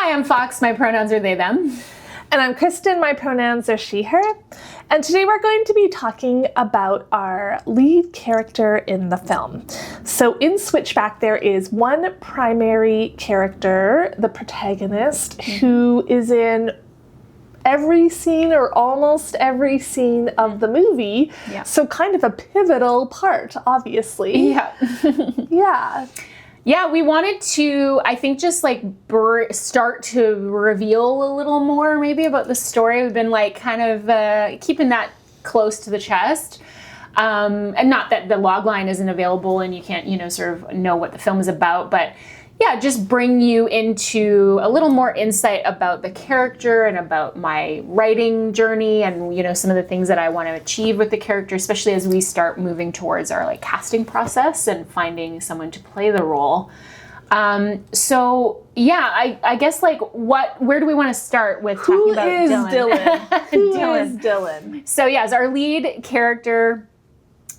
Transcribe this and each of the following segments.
Hi, I'm Fox. My pronouns are they, them. And I'm Kristen. My pronouns are she, her. And today we're going to be talking about our lead character in the film. So in Switchback, there is one primary character, the protagonist, who is in every scene or almost every scene of the movie. Yeah. So kind of a pivotal part, obviously. Yeah. Yeah. Yeah, we wanted to, I think, just like start to reveal a little more maybe about the story. We've been like kind of keeping that close to the chest. And not that the log line isn't available and you can't, sort of know what the film is about, but yeah, just bring you into a little more insight about the character and about my writing journey and, some of the things that I want to achieve with the character, especially as we start moving towards our like casting process and finding someone to play the role. So yeah, I guess like where do we want to start with talking about Dylan? Who is Dylan? So yes, our lead character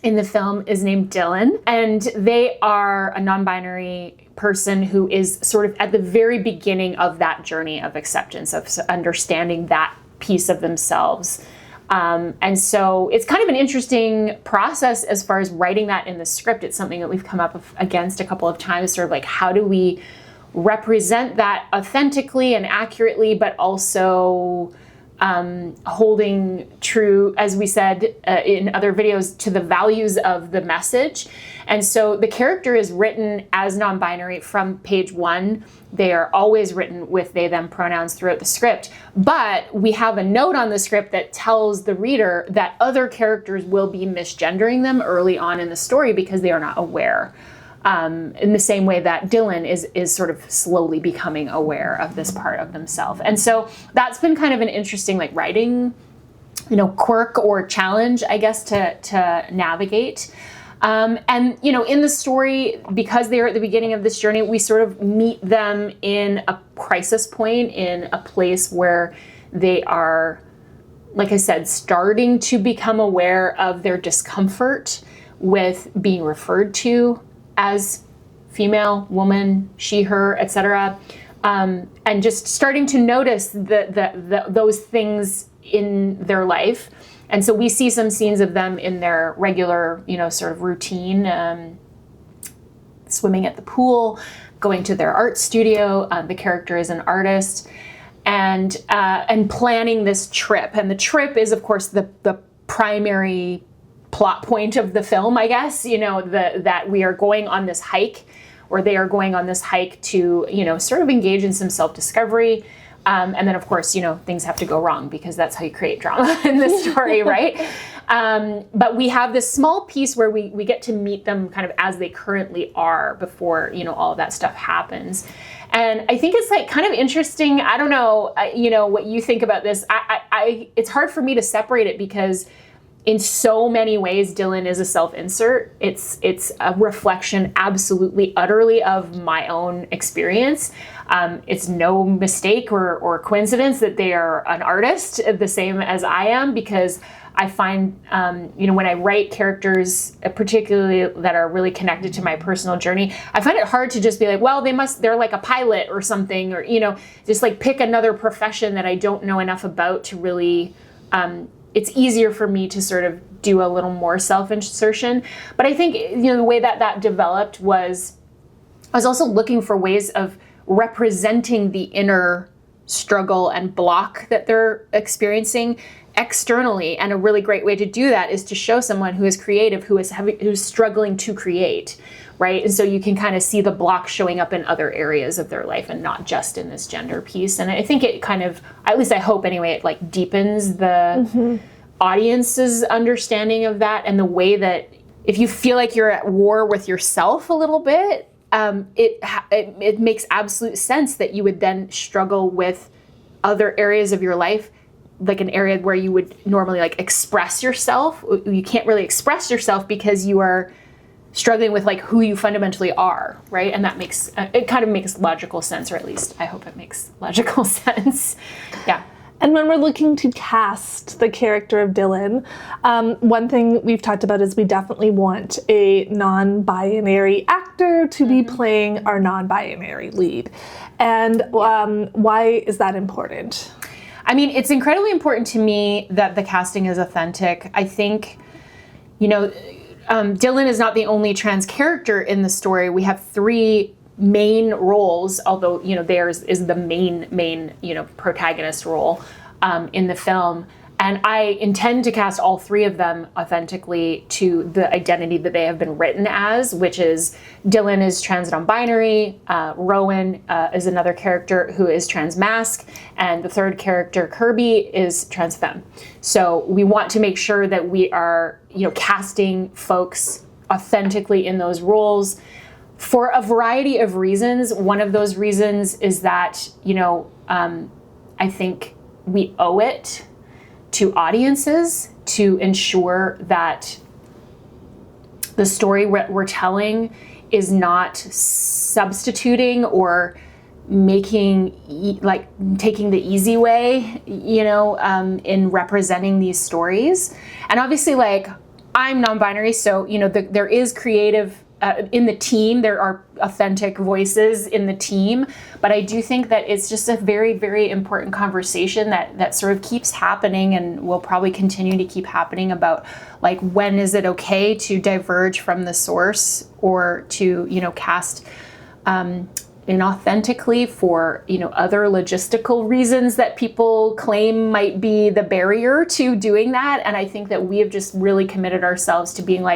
in the film is named Dylan, and they are a non-binary person who is sort of at the very beginning of that journey of acceptance, of understanding that piece of themselves. And so it's kind of an interesting process as far as writing that in the script. It's something that we've come up against a couple of times, sort of like how do we represent that authentically and accurately, but also holding true, as we said in other videos, to the values of the message. And so the character is written as non-binary from page 1. They are always written with they, them pronouns throughout the script. But we have a note on the script that tells the reader that other characters will be misgendering them early on in the story because they are not aware. In the same way that Dylan is sort of slowly becoming aware of this part of themselves. And so that's been kind of an interesting like writing, quirk or challenge, I guess, to navigate. And, in the story, because they're at the beginning of this journey, we sort of meet them in a crisis point, in a place where they are, like I said, starting to become aware of their discomfort with being referred to as female, woman, she, her, etc., and just starting to notice those things in their life. And so we see some scenes of them in their regular, sort of routine, swimming at the pool, going to their art studio. The character is an artist, and planning this trip. And the trip is, of course, the primary plot point of the film, I guess, that we are going on this hike, or they are going on this hike to, sort of engage in some self-discovery. And then, of course, things have to go wrong because that's how you create drama in this story, right? But we have this small piece where we get to meet them kind of as they currently are before, all of that stuff happens. And I think it's like kind of interesting. I don't know, what you think about this. It's hard for me to separate it because in so many ways, Dylan is a self-insert. It's a reflection absolutely, utterly of my own experience. It's no mistake or coincidence that they are an artist the same as I am, because I find, when I write characters, particularly that are really connected to my personal journey, I find it hard to just be like, well, they're like a pilot or something, or, just like pick another profession that I don't know enough about to really, it's easier for me to sort of do a little more self-insertion. But I think, the way that developed was, I was also looking for ways of representing the inner struggle and block that they're experiencing externally. And a really great way to do that is to show someone who is creative, who's struggling to create, right? And so you can kind of see the block showing up in other areas of their life and not just in this gender piece. And I think it kind of, at least I hope anyway, it like deepens the audience's understanding of that, and the way that if you feel like you're at war with yourself a little bit, it makes absolute sense that you would then struggle with other areas of your life, like an area where you would normally like express yourself. You can't really express yourself because you are struggling with like who you fundamentally are, right? And that makes, it kind of makes logical sense, or at least I hope it makes logical sense. Yeah. And when we're looking to cast the character of Dylan, one thing we've talked about is we definitely want a non-binary actor to be playing our non-binary lead. And why is that important? I mean, it's incredibly important to me that the casting is authentic. I think, Dylan is not the only trans character in the story. We have 3 main roles, although, theirs is the main, protagonist role in the film. And I intend to cast all 3 of them authentically to the identity that they have been written as, which is Dylan is trans non-binary, Rowan is another character who is trans masc, and the 3rd character, Kirby, is trans femme. So we want to make sure that we are, casting folks authentically in those roles for a variety of reasons. One of those reasons is that, I think we owe it to audiences to ensure that the story we're telling is not substituting or making taking the easy way, in representing these stories. And obviously, I'm non-binary, so there is creative in the team. There are authentic voices in the team, but I do think that it's just a very, very important conversation that sort of keeps happening and will probably continue to keep happening about when is it okay to diverge from the source or to cast inauthentically for other logistical reasons that people claim might be the barrier to doing that. And I think that we have just really committed ourselves to being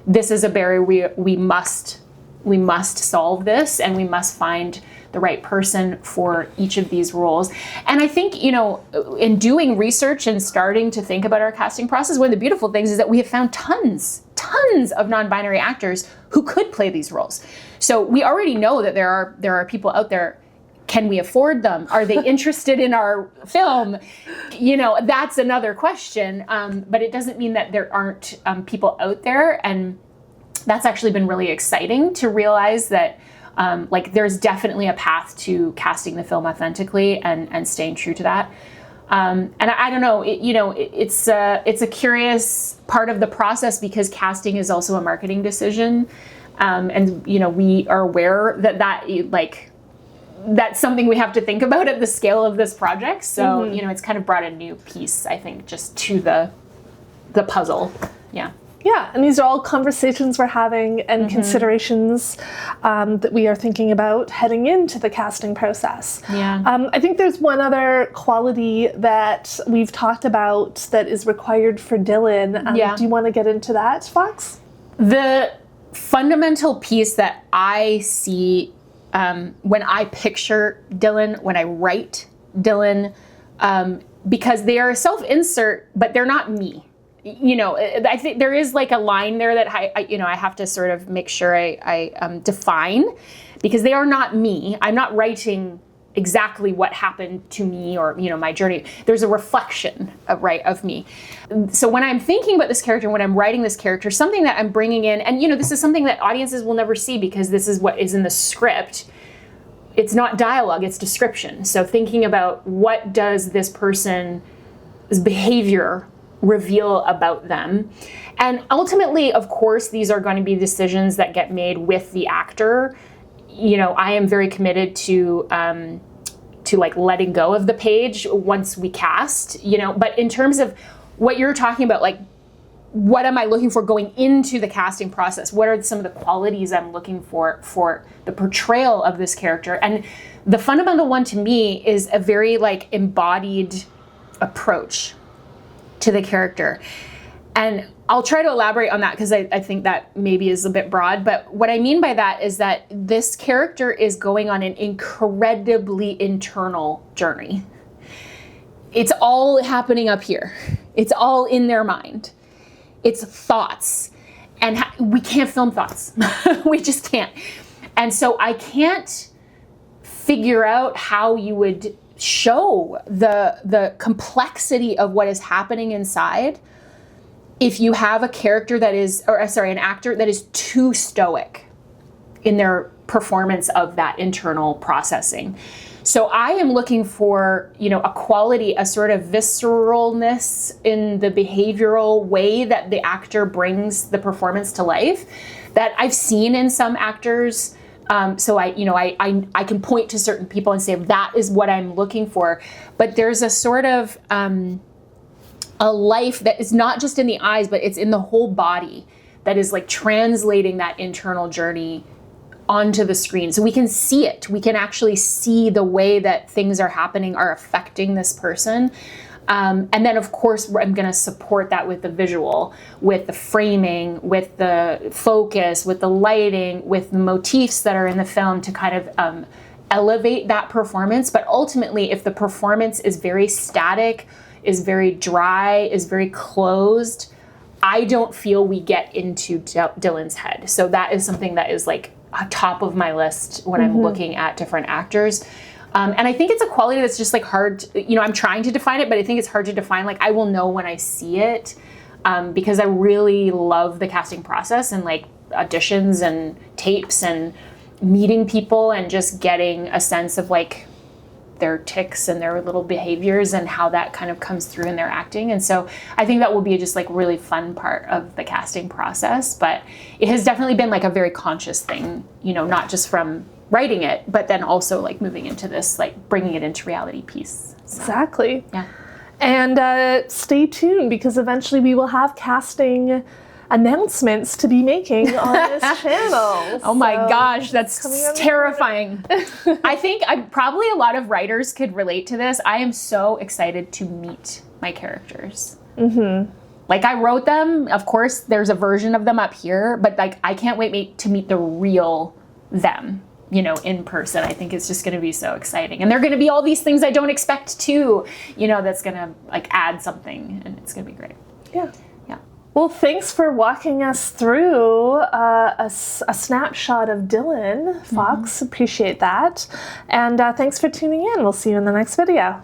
this is a barrier we must solve this, and we must find the right person for each of these roles. And I think, in doing research and starting to think about our casting process, one of the beautiful things is that we have found tons of non-binary actors who could play these roles. So we already know that there are people out there. Can we afford them? Are they interested in our film? That's another question. But it doesn't mean that there aren't people out there. And that's actually been really exciting to realize that there's definitely a path to casting the film authentically and staying true to that. And I don't know, it's a curious part of the process because casting is also a marketing decision. And we are aware that that's something we have to think about at the scale of this project. So, it's kind of brought a new piece, I think, just to the puzzle. Yeah. Yeah, and these are all conversations we're having and considerations that we are thinking about heading into the casting process. Yeah. I think there's one other quality that we've talked about that is required for Dylan. Yeah. Do you want to get into that, Fox? The fundamental piece that I see when I picture Dylan, when I write Dylan, because they are a self-insert, but they're not me. I think there is a line there that I have to sort of make sure I define, because they are not me. I'm not writing exactly what happened to me or, my journey. There's a reflection of me. So when I'm thinking about this character, when I'm writing this character, something that I'm bringing in, and, this is something that audiences will never see because this is what is in the script. It's not dialogue, it's description. So thinking about what does this person's behavior reveal about them. And ultimately, of course, these are going to be decisions that get made with the actor. I am very committed to letting go of the page once we cast, but in terms of what you're talking about, what am I looking for going into the casting process? What are some of the qualities I'm looking for the portrayal of this character? And the fundamental one to me is a very embodied approach to the character. And I'll try to elaborate on that because I think that maybe is a bit broad. But what I mean by that is that this character is going on an incredibly internal journey. It's all happening up here. It's all in their mind. It's thoughts. And we can't film thoughts. We just can't. And so I can't figure out how you would show the complexity of what is happening inside if you have a character that is, an actor that is too stoic in their performance of that internal processing. So I am looking for, a quality, a sort of visceralness in the behavioral way that the actor brings the performance to life that I've seen in some actors So I can point to certain people and say that is what I'm looking for. But there's a sort of a life that is not just in the eyes, but it's in the whole body that is like translating that internal journey onto the screen. So we can see it. We can actually see the way that things are happening are affecting this person. And then, of course, I'm going to support that with the visual, with the framing, with the focus, with the lighting, with the motifs that are in the film to kind of elevate that performance. But ultimately, if the performance is very static, is very dry, is very closed, I don't feel we get into Dylan's head. So that is something that is like top of my list when I'm looking at different actors. And I think it's a quality that's just like hard, I'm trying to define it, but I think it's hard to define. Like I will know when I see it because I really love the casting process and like auditions and tapes and meeting people and just getting a sense of like their tics and their little behaviors and how that kind of comes through in their acting. And so I think that will be just like really fun part of the casting process, but it has definitely been like a very conscious thing, not just from writing it, but then also like moving into this, like bringing it into reality piece. So, exactly. Yeah. And stay tuned because eventually we will have casting announcements to be making on this channel. Oh my gosh, that's terrifying. I think probably a lot of writers could relate to this. I am so excited to meet my characters. Like I wrote them, of course, there's a version of them up here, but like I can't wait to meet the real them, in person. I think it's just going to be so exciting. And they're going to be all these things I don't expect to, that's going to like add something and it's going to be great. Yeah. Well, thanks for walking us through a snapshot of Dylan Fox. Appreciate that. And thanks for tuning in. We'll see you in the next video.